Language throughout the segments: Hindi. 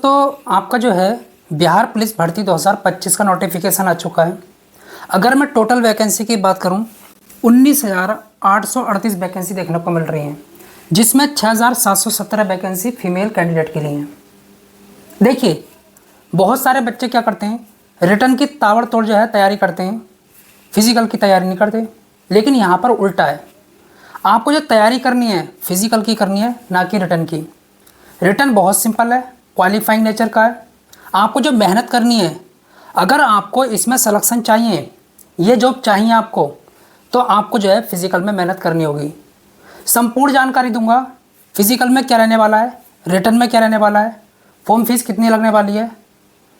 दोस्तों, आपका जो है बिहार पुलिस भर्ती 2025 का नोटिफिकेशन आ चुका है। अगर मैं टोटल वैकेंसी की बात करूं, 19,838 वैकेंसी देखने को मिल रही हैं, जिसमें 6,717 वैकेंसी फीमेल कैंडिडेट के लिए हैं। देखिए, बहुत सारे बच्चे क्या करते हैं, रिटर्न की ताबड़तोड़ जो है तैयारी करते हैं, फिजिकल की तैयारी नहीं करते। लेकिन यहाँ पर उल्टा है, आपको जो तैयारी करनी है फिजिकल की करनी है, ना कि रिटर्न की। रिटर्न बहुत सिंपल है, क्वालिफाइंग नेचर का है। आपको जो मेहनत करनी है, अगर आपको इसमें सिलेक्शन चाहिए, ये जॉब चाहिए आपको, तो आपको जो है फिजिकल में मेहनत करनी होगी। संपूर्ण जानकारी दूंगा, फिजिकल में क्या रहने वाला है, रिटर्न में क्या रहने वाला है, फॉर्म फीस कितनी लगने वाली है,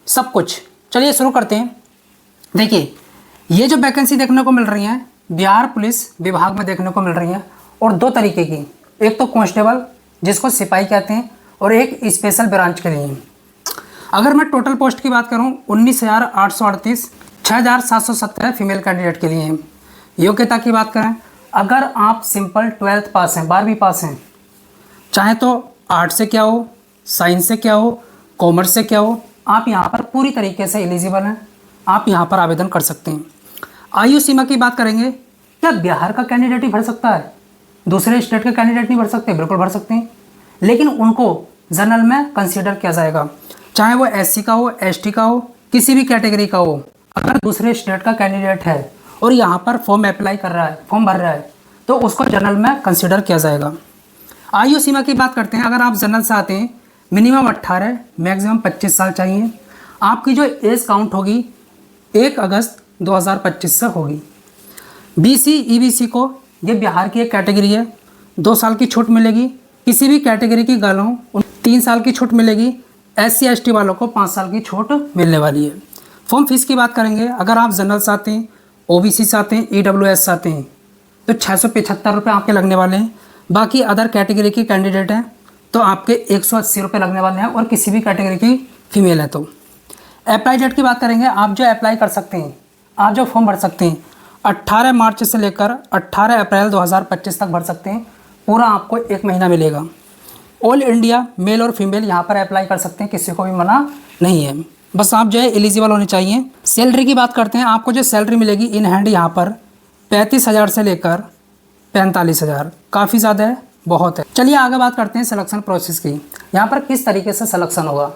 सब कुछ। चलिए शुरू करते हैं। देखिए, ये जो वैकेंसी देखने को मिल रही हैं बिहार पुलिस विभाग में देखने को मिल रही हैं, और दो तरीके की, एक तो कांस्टेबल जिसको सिपाही कहते हैं, और एक स्पेशल ब्रांच के लिए। अगर मैं टोटल पोस्ट की बात करूं, 19,838, 6,717 फीमेल कैंडिडेट के लिए हैं। योग्यता की बात करें, अगर आप सिंपल 12th पास हैं, 12वीं पास हैं, चाहे तो आर्ट से क्या हो, साइंस से क्या हो, कॉमर्स से क्या हो, आप यहाँ पर पूरी तरीके से एलिजिबल हैं, आप यहाँ पर आवेदन कर सकते हैं। आयु सीमा की बात करेंगे, क्या बिहार का कैंडिडेट ही भर सकता है, दूसरे स्टेट के कैंडिडेट नहीं भर सकते? बिल्कुल भर सकते हैं, लेकिन उनको जनरल में कंसीडर किया जाएगा, चाहे वो एससी का हो, एसटी का हो, किसी भी कैटेगरी का हो। अगर दूसरे स्टेट का कैंडिडेट है और यहाँ पर फॉर्म अप्लाई कर रहा है, फॉर्म भर रहा है, तो उसको जनरल में कंसीडर किया जाएगा। आयु सीमा की बात करते हैं, अगर आप जनरल से आते हैं, मिनिमम 18, मैक्सिमम 25 साल चाहिए। आपकी जो एज काउंट होगी 1 अगस्त 2025 से होगी। बीसी ईबीसी को, ये बिहार की एक कैटेगरी है, 2 साल की छूट मिलेगी। किसी भी कैटेगरी की गर्लों 3 साल की छूट मिलेगी। एससी एसटी वालों को 5 साल की छूट मिलने वाली है। फॉर्म फीस की बात करेंगे, अगर आप जनरल से आते हैं, ओबीसी से आते हैं, ईडब्ल्यूएस से आते हैं, तो 675 रुपये आपके लगने वाले हैं। बाकी अदर कैटेगरी के कैंडिडेट हैं तो आपके 180 रुपये लगने वाले हैं, और किसी भी कैटेगरी की फीमेल है तो। अप्लाई डेट की बात करेंगे, आप जो अप्लाई कर सकते हैं, आप जो फॉर्म भर सकते हैं, 18 मार्च से लेकर 18 अप्रैल 2025 तक भर सकते हैं। पूरा आपको 1 महीना मिलेगा। ऑल इंडिया मेल और फीमेल यहाँ पर अप्लाई कर सकते हैं, किसी को भी मना नहीं है, बस आप जो है एलिजिबल होने चाहिए। सैलरी की बात करते हैं, आपको जो सैलरी मिलेगी इन हैंड यहाँ पर 35,000 से लेकर 45,000, काफ़ी ज़्यादा है, बहुत है। चलिए आगे बात करते हैं सिलेक्शन प्रोसेस की। यहाँ पर किस तरीके से सिलेक्शन होगा।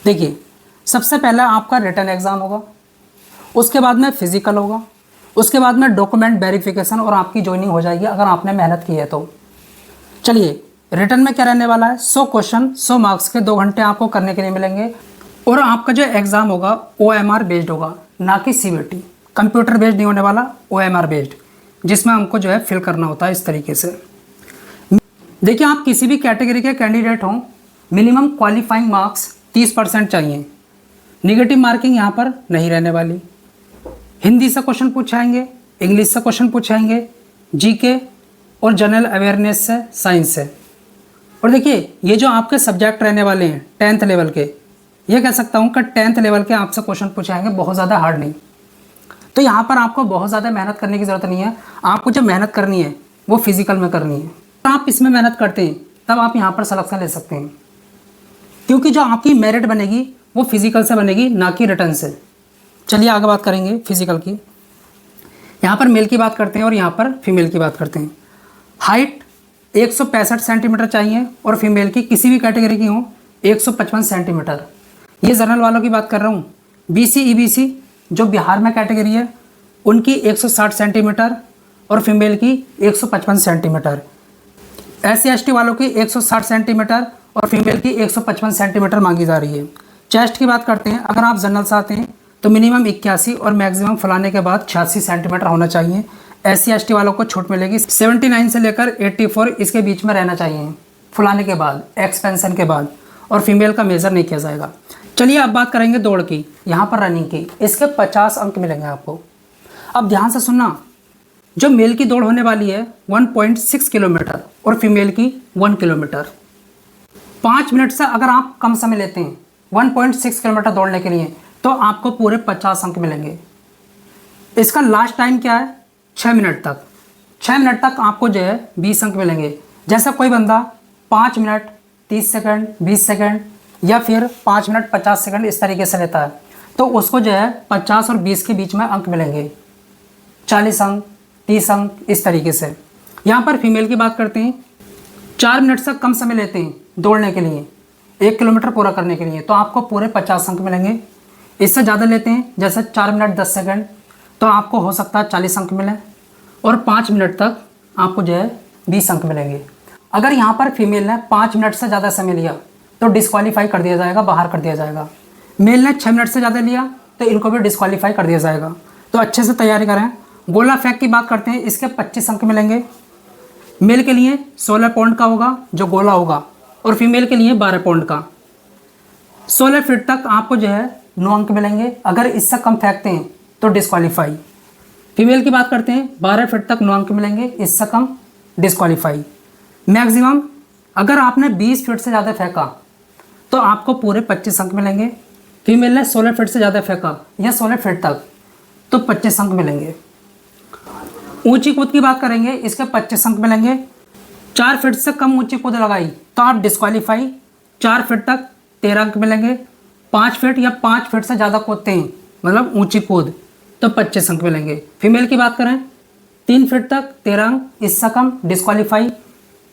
देखिए, सबसे पहले आपका रिटन एग्ज़ाम होगा, उसके बाद में फिजिकल होगा, उसके बाद में डॉक्यूमेंट वेरिफिकेशन, और आपकी ज्वाइनिंग हो जाएगी अगर आपने मेहनत की है तो। चलिए, रिटर्न में क्या रहने वाला है, 100 क्वेश्चन 100 मार्क्स के 2 घंटे आपको करने के लिए मिलेंगे। और आपका जो एग्ज़ाम होगा OMR बेस्ड होगा, ना कि CBT। कंप्यूटर बेस्ड नहीं होने वाला, OMR बेस्ड, जिसमें हमको जो है फिल करना होता है इस तरीके से। देखिए, आप किसी भी कैटेगरी के कैंडिडेट हों, मिनिमम क्वालिफाइंग मार्क्स 30% चाहिए। निगेटिव मार्किंग यहाँ पर नहीं रहने वाली। हिंदी से क्वेश्चन पूछाएंगे, इंग्लिश से क्वेश्चन पूछाएंगे, जीके और जनरल अवेयरनेस से, साइंस से। और देखिए, ये जो आपके सब्जेक्ट रहने वाले हैं 10th लेवल के, ये कह सकता हूँ कि 10th लेवल के आपसे क्वेश्चन पूछाएंगे, बहुत ज़्यादा हार्ड नहीं। तो यहाँ पर आपको बहुत ज़्यादा मेहनत करने की ज़रूरत नहीं है। आपको जो मेहनत करनी है वो फिजिकल में करनी है। तो आप इसमें मेहनत करते हैं तब आप यहाँ पर सिलेक्शन ले सकते हैं, क्योंकि जो आपकी मेरिट बनेगी वो फिजिकल से बनेगी, ना कि रिटर्न से। चलिए आगे बात करेंगे फिजिकल की। यहाँ पर मेल की बात करते हैं और यहाँ पर फीमेल की बात करते हैं। हाइट 165 सेंटीमीटर चाहिए, और फीमेल की किसी भी कैटेगरी की हो 155 सेंटीमीटर। ये जनरल वालों की बात कर रहा हूँ। बीसी ईबीसी जो बिहार में कैटेगरी है, उनकी 160 सेंटीमीटर और फीमेल की 155 सेंटीमीटर। एससी एसटी वालों की 160 सेंटीमीटर और फीमेल की 155 सेंटीमीटर मांगी जा रही है। चेस्ट की बात करते हैं, अगर आप जनरल से आते हैं तो मिनिमम 81 और मैक्सिमम फुलाने के बाद 86 सेंटीमीटर होना चाहिए। एससी एसटी वालों को छूट मिलेगी 79 से लेकर 84, इसके बीच में रहना चाहिए फुलाने के बाद, एक्सपेंशन के बाद, और फीमेल का मेजर नहीं किया जाएगा। चलिए अब बात करेंगे दौड़ की, यहाँ पर रनिंग की। इसके 50 अंक मिलेंगे आपको। अब ध्यान से सुनना, जो मेल की दौड़ होने वाली है 1.6 किलोमीटर और फीमेल की 1 किलोमीटर। 5 मिनट से अगर आप कम समय लेते हैं 1.6 किलोमीटर दौड़ने के लिए, तो आपको पूरे 50 अंक मिलेंगे। इसका लास्ट टाइम क्या है, 6 मिनट तक। 6 मिनट तक आपको जो है 20 अंक मिलेंगे। जैसा कोई बंदा 5 मिनट 30 सेकंड 20 सेकंड या फिर 5 मिनट 50 सेकंड इस तरीके से लेता है, तो उसको जो है 50 और 20 के बीच में अंक मिलेंगे, 40 अंक, 30 अंक, इस तरीके से। यहाँ पर फीमेल की बात करते हैं, 4 मिनट से कम समय लेते हैं दौड़ने के लिए, 1 किलोमीटर पूरा करने के लिए, तो आपको पूरे 50 अंक मिलेंगे। इससे ज़्यादा लेते हैं, जैसे 4 मिनट 10 सेकंड, तो आपको हो सकता है 40 अंक मिले, और 5 मिनट तक आपको जो है 20 अंक मिलेंगे। अगर यहाँ पर फीमेल ने 5 मिनट से ज़्यादा समय लिया तो डिस्क्वालीफाई कर दिया जाएगा, बाहर कर दिया जाएगा। मेल ने 6 मिनट से ज़्यादा लिया तो इनको भी डिस्क्वालीफाई कर दिया जाएगा। तो अच्छे से तैयारी करें। गोला फेंक की बात करते हैं, इसके 25 अंक मिलेंगे। मेल के लिए 16 पाउंड का होगा जो गोला होगा, और फीमेल के लिए 12 पाउंड का। 16 फीट तक आपको जो है 9 अंक मिलेंगे। अगर इससे कम फेंकते हैं तो डिस्क्वालीफाई। फीमेल की बात करते हैं, 12 फीट तक 9 अंक मिलेंगे, इससे कम डिस्क्वालीफाई। मैक्सिमम अगर आपने 20 फीट से ज़्यादा फेंका तो आपको पूरे 25 अंक मिलेंगे। फीमेल ने 16 फीट से ज़्यादा फेंका या 16 फीट तक तो 25 अंक मिलेंगे। ऊंची कूद की बात करेंगे, इसके 25 अंक मिलेंगे। 4 फीट से कम ऊंची कूद लगाई तो आप डिस्क्वालीफाई। 4 फीट तक 13 अंक मिलेंगे। 5 फीट या 5 फीट से ज़्यादा कूदते हैं, मतलब ऊंची कूद, तो 25 अंक मिलेंगे। फीमेल की बात करें, 3 फीट तक 13 अंक, इससे कम डिस्क्वालीफाई।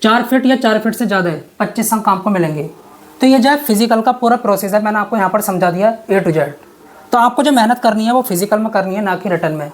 4 फीट या 4 फीट से ज़्यादा 25 अंक आपको मिलेंगे। तो ये जो है फिजिकल का पूरा प्रोसेस है, मैंने आपको यहाँ पर समझा दिया A to Z। तो आपको जो मेहनत करनी है वो फिजिकल में करनी है, ना कि रिटर्न में।